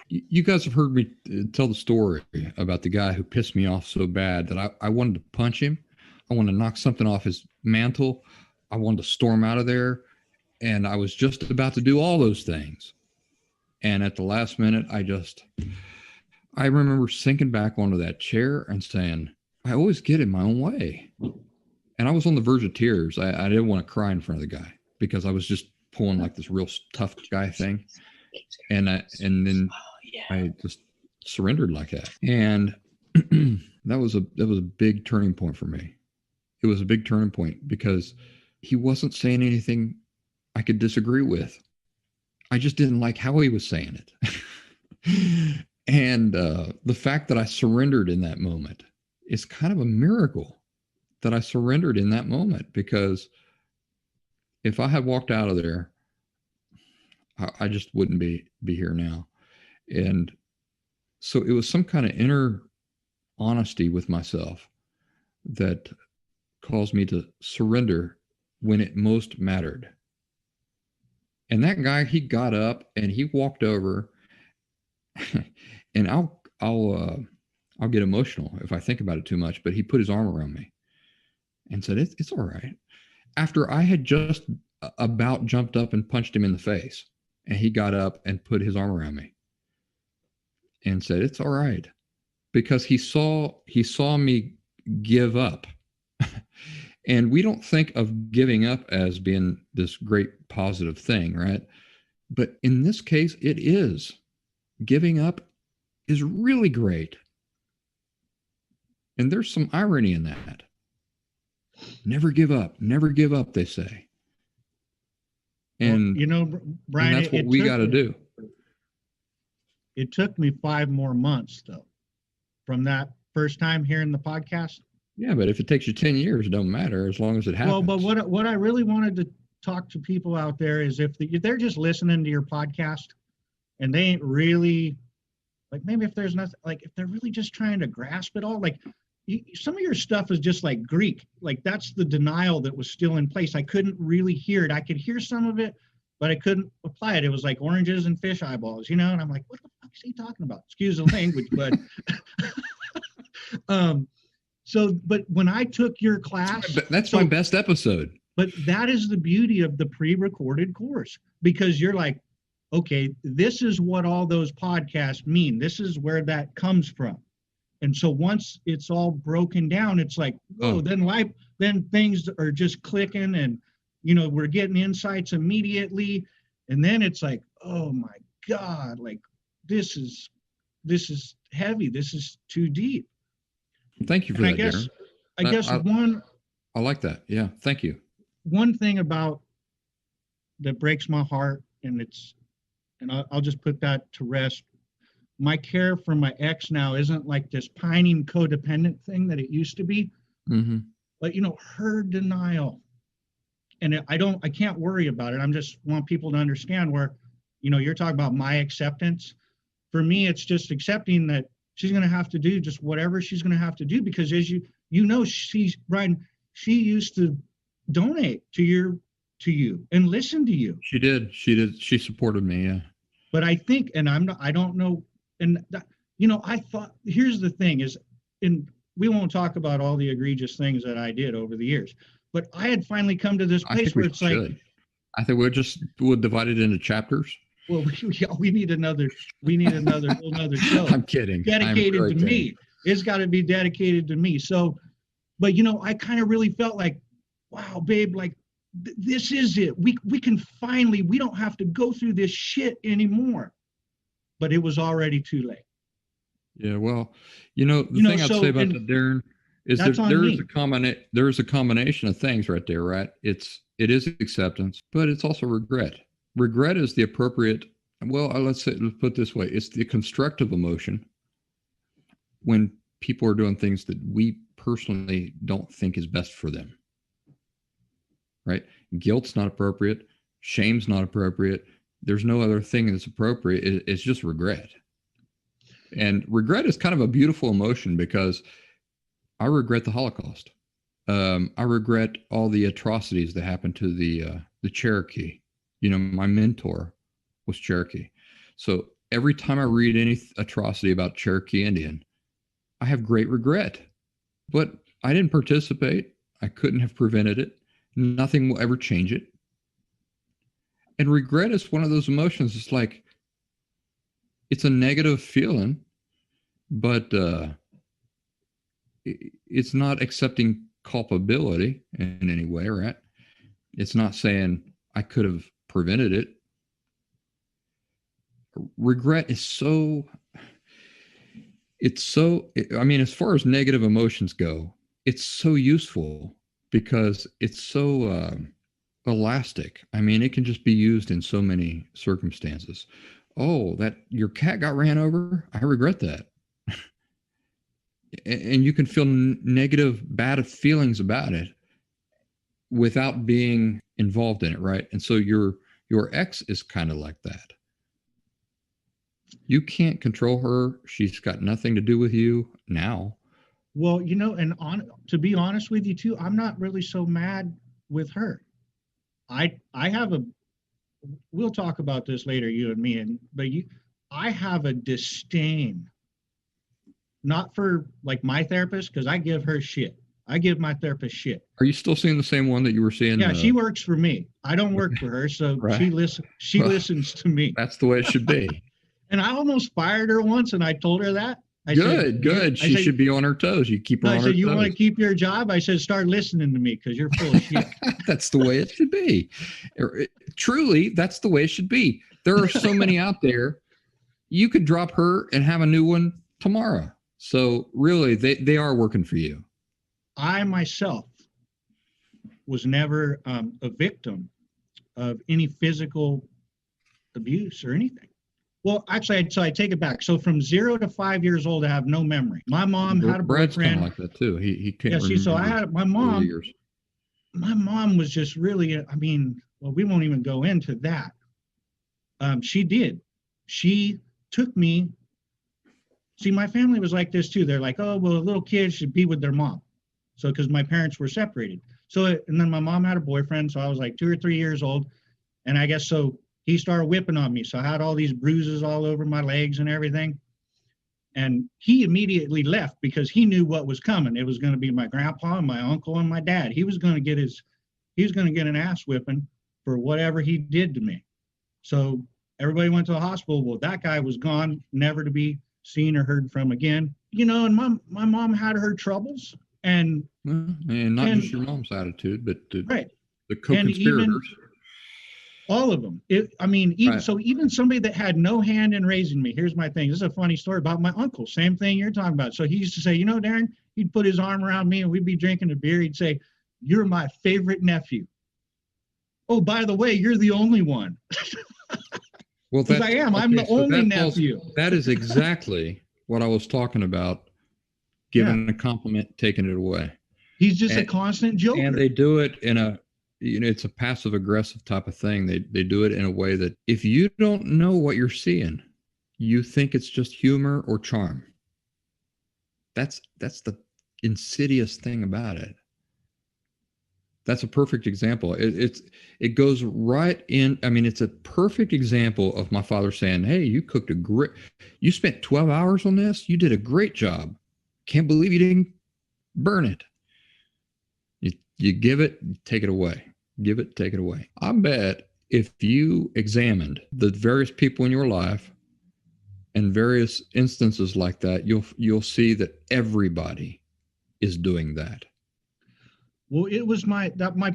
you guys have heard me tell the story about the guy who pissed me off so bad that I wanted to punch him. I wanted to knock something off his mantle. I wanted to storm out of there, and I was just about to do all those things. And at the last minute, I remember sinking back onto that chair and saying, I always get in my own way. And I was on the verge of tears. I didn't want to cry in front of the guy because I was just pulling like this real tough guy thing. And then I just surrendered like that. And that was a big turning point for me. It was a big turning point because he wasn't saying anything I could disagree with. I just didn't like how he was saying it. And the fact that I surrendered in that moment is kind of a miracle that I surrendered in that moment, because if I had walked out of there, I just wouldn't be here now. And so it was some kind of inner honesty with myself that caused me to surrender when it most mattered. And that guy, he got up and he walked over, and I'll get emotional if I think about it too much, but he put his arm around me and said, it's all right. After I had just about jumped up and punched him in the face, and he got up and put his arm around me and said, it's all right. Because he saw me give up. And we don't think of giving up as being this great positive thing, right? But in this case, it is. Giving up is really great. And there's some irony in that. Never give up, they say. And Brian, and that's what we got to do. It took me 5 more months, though, from that first time hearing the podcast. Yeah, but if it takes you 10 years, it don't matter as long as it happens. Well, but what I really wanted talk to people out there is if they're just listening to your podcast and they ain't really, like, maybe if there's nothing, like, if they're really just trying to grasp it all, like, some of your stuff is just like Greek. Like, that's the denial that was still in place. I couldn't really hear it. I could hear some of it, but I couldn't apply it. It was like oranges and fish eyeballs, and I'm like, what the fuck is he talking about? Excuse the language, but but when I took your class, that's my best episode. But that is the beauty of the pre-recorded course, because you're like, okay, this is what all those podcasts mean. This is where that comes from. And so once it's all broken down, it's like, whoa, then things are just clicking, and, we're getting insights immediately. And then it's like, oh my God, like, this is heavy. This is too deep. Thank you for that, Darin. I like that. Yeah. Thank you. One thing about that breaks my heart, and I'll just put that to rest. My care for my ex now isn't like this pining codependent thing that it used to be. Mm-hmm. But her denial, and I can't worry about it. I'm just want people to understand where, you're talking about my acceptance. For me, it's just accepting that she's going to have to do just whatever she's going to have to do, because as Brian, she used to donate to you and listen to you. She did. She supported me. Yeah. But I think, and I don't know. And I thought, here's the thing is, and we won't talk about all the egregious things that I did over the years, but I had finally come to this place where it's like, I think we'll divide it into chapters. Well, we need another show. I'm kidding. Dedicated to me. It's got to be dedicated to me. So, but I kind of really felt like, wow, babe, like this is it. We can finally, we don't have to go through this shit anymore. But it was already too late. Yeah, well, the thing I'd say about that, Darin, is there is a combination of things right there, right? It is acceptance, but it's also regret. Regret is the appropriate, let's put it this way, it's the constructive emotion when people are doing things that we personally don't think is best for them, right? Guilt's not appropriate. Shame's not appropriate. There's no other thing that's appropriate. It's just regret. And regret is kind of a beautiful emotion, because I regret the Holocaust. I regret all the atrocities that happened to the Cherokee. My mentor was Cherokee. So every time I read any atrocity about Cherokee Indian, I have great regret. But I didn't participate. I couldn't have prevented it. Nothing will ever change it. And regret is one of those emotions. It's like, it's a negative feeling, but it's not accepting culpability in any way, right? It's not saying I could have prevented it. Regret is as far as negative emotions go, it's so useful because it's so elastic. It can just be used in so many circumstances. Oh, that your cat got ran over. I regret that. And you can feel negative, bad feelings about it without being involved in it, right? And so your ex is kind of like that. You can't control her. She's got nothing to do with you now. Well, to be honest with you too, I'm not really so mad with her. We'll talk about this later, you and me, I have a disdain, not for like my therapist, because I give her shit. I give my therapist shit. Are you still seeing the same one that you were seeing? Yeah, she works for me. I don't work for her, so right. She listens to me. That's the way it should be. And I almost fired her once, and I told her that. Good. She should be on her toes. You keep her on her toes. I said, you want to keep your job? I said, start listening to me, because you're full of shit. That's the way it should be. Truly, that's the way it should be. There are so many out there. You could drop her and have a new one tomorrow. So really, they are working for you. I myself was never a victim of any physical abuse or anything. Well, actually, I take it back. So from 0 to 5 years old, I have no memory. My mom had a Brad's boyfriend. Kind of like that too. He can't. Yeah, so I had my mom. My mom was just really, Well, we won't even go into that. She did. She took me. See, my family was like this too. They're like, oh, well, little kids should be with their mom. So, because my parents were separated. So, and then my mom had a boyfriend. So I was like 2 or 3 years old. And I guess so he started whipping on me. So I had all these bruises all over my legs and everything. And he immediately left because he knew what was coming. It was going to be my grandpa and my uncle and my dad. He was going to get an ass whipping for whatever he did to me. So everybody went to the hospital. Well, that guy was gone, never to be seen or heard from again. And my mom had her troubles. And just your mom's attitude, but right. The co-conspirators. All of them. Even somebody that had no hand in raising me. Here's my thing. This is a funny story about my uncle. Same thing you're talking about. So he used to say, Darin, he'd put his arm around me and we'd be drinking a beer. He'd say, you're my favorite nephew. Oh, by the way, you're the only one. Well, I am. I'm the only nephew. That is exactly what I was talking about. Giving a compliment, taking it away. He's just a constant joker. And they do it in it's a passive aggressive type of thing. They do it in a way that if you don't know what you're seeing, you think it's just humor or charm. That's the insidious thing about it. That's a perfect example. It goes right in. I mean, it's a perfect example of my father saying, hey, you spent 12 hours on this. You did a great job. Can't believe you didn't burn it. You give it, take it away. Give it, take it away. I bet if you examined the various people in your life and various instances like that, you'll see that everybody is doing that. Well, it was my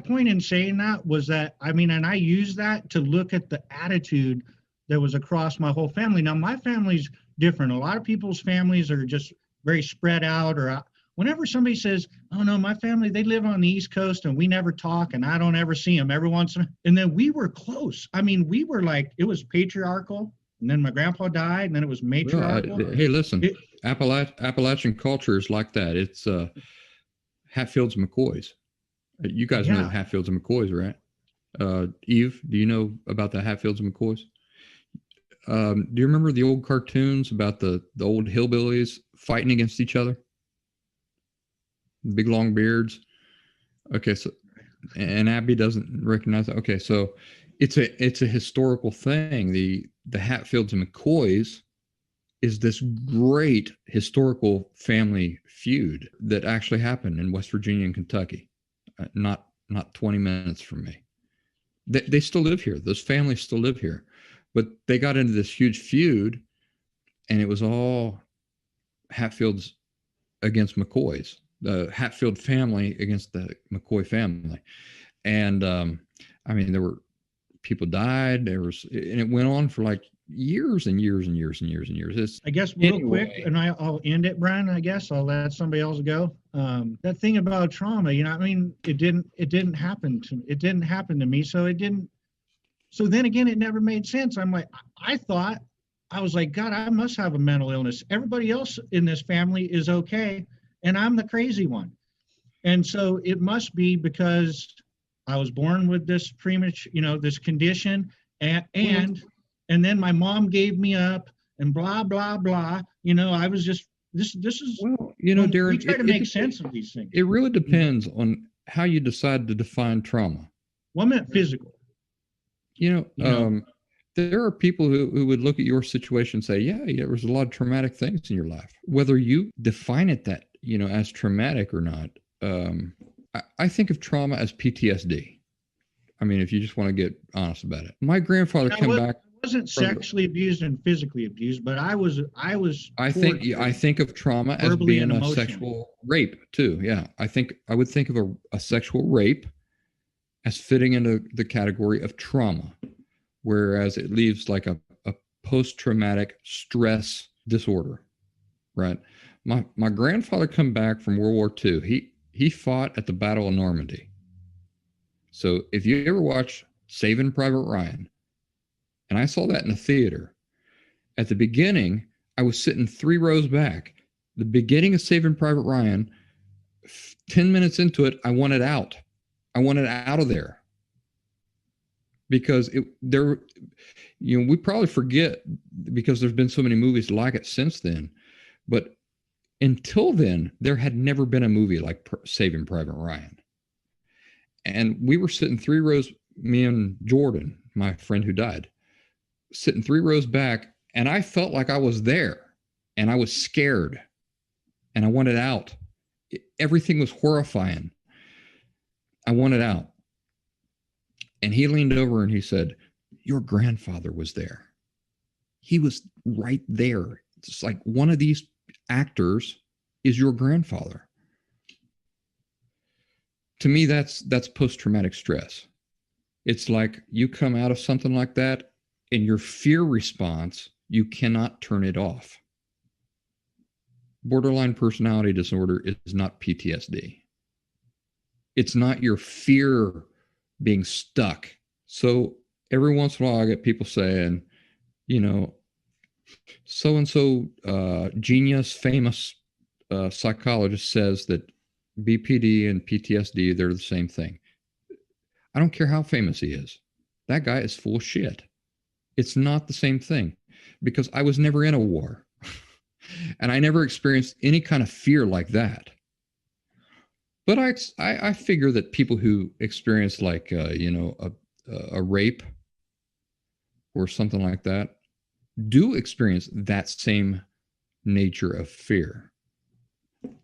point in saying that was that, and I use that to look at the attitude that was across my whole family. Now, my family's different. A lot of people's families are just very spread out, or whenever somebody says, oh no, my family, they live on the East Coast and we never talk and I don't ever see them every once in a while. And then we were close. We were like, it was patriarchal, and then my grandpa died and then it was matriarchal. Well, hey, listen, Appalachian culture is like that. It's Hatfields and McCoys. You guys know Hatfields and McCoys, right? Eve, do you know about the Hatfields and McCoys? Do you remember the old cartoons about the old hillbillies fighting against each other? Big long beards. Okay, so and Abby doesn't recognize that. Okay, so it's a historical thing. The Hatfields and McCoys is this great historical family feud that actually happened in West Virginia and Kentucky, not 20 minutes from me. They still live here. Those families still live here, but they got into this huge feud, and it was all Hatfields against McCoys. The Hatfield family against the McCoy family. And there were people died. And it went on for like years and years and years and years and years. I guess real quick, and I'll end it, Brian. I guess I'll let somebody else go. That thing about trauma, it didn't happen to me. So it didn't. So then again, it never made sense. I was like, God, I must have a mental illness. Everybody else in this family is okay, and I'm the crazy one. And so it must be because I was born with this this condition, and then my mom gave me up, and blah blah blah. I was just this is Darin, we try to make sense of these things. It really depends on how you decide to define trauma. Well, I meant physical. There are people who would look at your situation and say, yeah, there was a lot of traumatic things in your life. Whether you define it that, as traumatic or not, I think of trauma as PTSD. If you just want to get honest about it. My grandfather came back. I wasn't sexually abused and physically abused, but I was. I think of trauma as being a sexual rape too. Yeah, I would think of a sexual rape as fitting into the category of trauma, whereas it leaves like a post-traumatic stress disorder, right? My grandfather come back from World War II. He fought at the Battle of Normandy. So if you ever watch Saving Private Ryan, and I saw that in the theater, at the beginning, I was sitting 3 rows back. The beginning of Saving Private Ryan, 10 minutes into it, I wanted out. I wanted out of there. because we probably forget because there's been so many movies like it since then. But until then, there had never been a movie like Saving Private Ryan. And we were sitting 3 rows, me and Jordan, my friend who died, sitting 3 rows back, and I felt like I was there, and I was scared, and I wanted out. Everything was horrifying. I wanted out. And he leaned over and he said, "Your grandfather was there. He was right there. It's like one of these actors is your grandfather." To me, that's post-traumatic stress. It's like you come out of something like that, and your fear response, you cannot turn it off. Borderline personality disorder is not PTSD. It's not your fear being stuck. So every once in a while, I get people saying, so-and-so genius, famous psychologist says that BPD and PTSD, they're the same thing. I don't care how famous he is. That guy is full of shit. It's not the same thing, because I was never in a war and I never experienced any kind of fear like that. But I figure that people who experience like, a rape or something like that do experience that same nature of fear.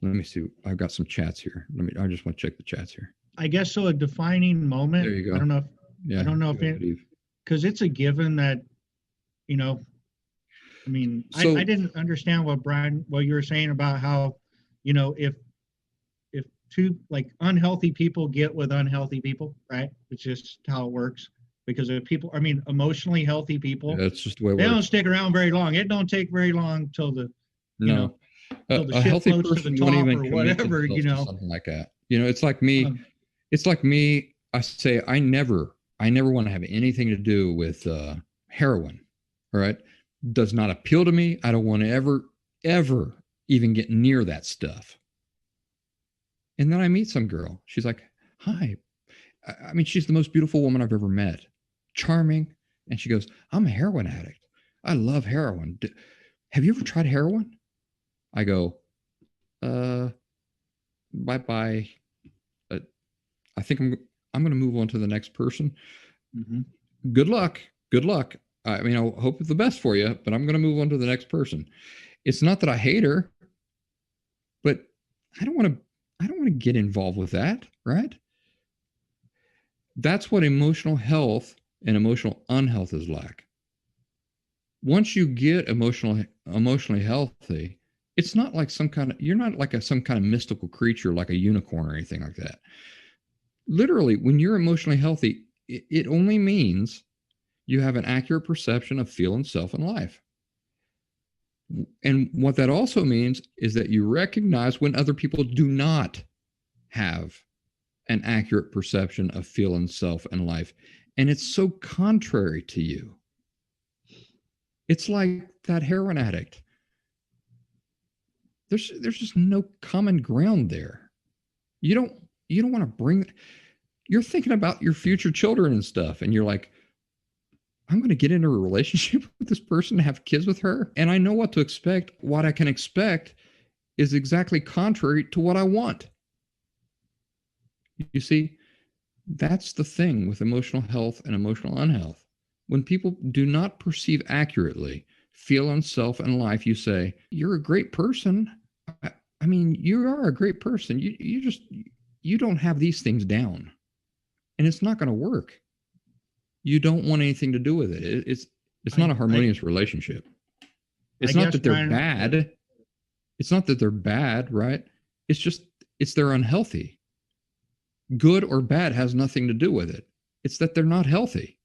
Let me see. I've got some chats here. I just want to check the chats here. I guess so. A defining moment. There you go. I don't know if it, because it's a given that, I didn't understand what you were saying about how, if two like unhealthy people get with unhealthy people, right? It's just how it works. Because if people, emotionally healthy people, that's just the way it they works. don't stick around very long. It don't take very long till the, till the a shit healthy floats to person the won't top even or commit whatever, themselves to something like that. It's like me. It's like me. I say I never want to have anything to do with heroin. All right, does not appeal to me. I don't want to ever even get near that stuff. And then I meet some girl. She's like, "Hi." She's the most beautiful woman I've ever met. Charming. And she goes, "I'm a heroin addict. I love heroin. Have you ever tried heroin?" I go, bye-bye. I think I'm going to move on to the next person. Mm-hmm. Good luck. I hope the best for you, but I'm going to move on to the next person. It's not that I hate her, but I don't want to get involved with that, right? That's what emotional health and emotional unhealth is like. Once you get emotionally healthy, it's not like you're not like some kind of mystical creature like a unicorn or anything like that. Literally, when you're emotionally healthy, it only means you have an accurate perception of feeling, self, and life. And what that also means is that you recognize when other people do not have an accurate perception of feeling, self, and life. And it's so contrary to you. It's like that heroin addict. There's just no common ground there. You don't want to bring. You're thinking about your future children and stuff, and you're like, I'm going to get into a relationship with this person, have kids with her, and I know what to expect. What I can expect is exactly contrary to what I want. You see, that's the thing with emotional health and emotional unhealth. When people do not perceive accurately feeling, self, and life, you say, "You're a great person." You are a great person. You don't have these things down, and it's not going to work. You don't want anything to do with it. It's not a harmonious relationship. It's not that they're bad. It's not that they're bad, right? It's they're unhealthy. Good or bad has nothing to do with it. It's that they're not healthy.